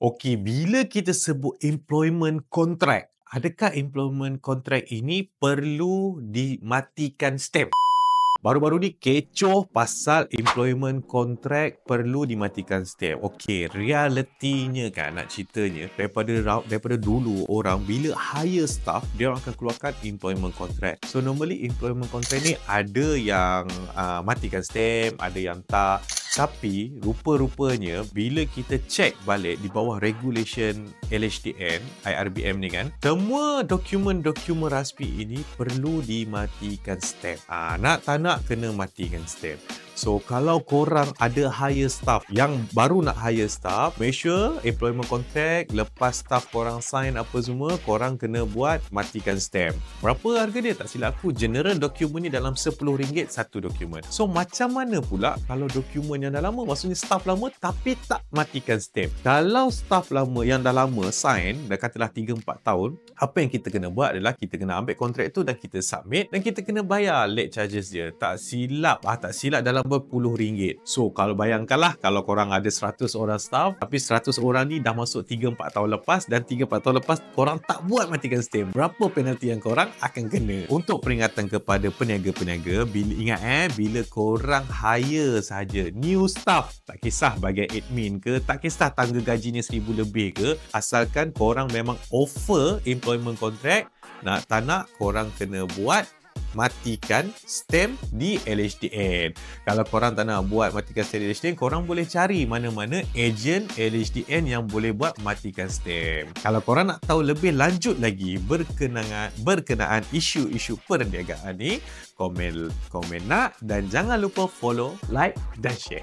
Okey, bila kita sebut employment contract, adakah employment contract ini perlu dimatikan stem? Baru-baru ni kecoh pasal employment contract perlu dimatikan stem. Okey, realitinya kan nak ceritanya daripada dulu orang bila hire staff dia orang akan keluarkan employment contract. So normally employment contract ni ada yang matikan stem, ada yang tak. Tapi rupa-rupanya bila kita check balik di bawah regulation LHDN, IRBM ni kan, semua dokumen-dokumen rasmi ini perlu dimatikan stamp. Nak tak nak kena matikan stamp. So, kalau korang ada hire staff yang baru nak hire staff, make sure employment contract, lepas staff korang sign apa semua, korang kena buat matikan stamp. Berapa harga dia? Tak silap aku, general dokumen ni dalam RM10 satu dokumen. So, macam mana pula kalau dokumen yang dah lama, maksudnya staff lama tapi tak matikan stamp? Kalau staff lama yang dah lama sign, dah katalah 3-4 tahun, apa yang kita kena buat adalah kita kena ambil kontrak tu dan kita submit dan kita kena bayar late charges dia. Tak silap dalam berpuluh ringgit. So, kalau bayangkanlah kalau korang ada 100 orang staff, tapi 100 orang ni dah masuk 3-4 tahun lepas dan 3-4 tahun lepas korang tak buat matikan stamp. Berapa penalti yang korang akan kena? Untuk peringatan kepada peniaga-peniaga, bila korang hire saja new staff, tak kisah bagian admin ke, tak kisah tangga gajinya 1000 lebih ke, asalkan korang memang offer employment contract, nak tak nak korang kena buat matikan stamp di LHDN. Kalau korang tak nak buat matikan stamp di LHDN, korang boleh cari mana-mana ejen LHDN yang boleh buat matikan stamp. Kalau korang nak tahu lebih lanjut lagi berkenaan isu-isu perniagaan ni, komen nak dan jangan lupa follow, like dan share.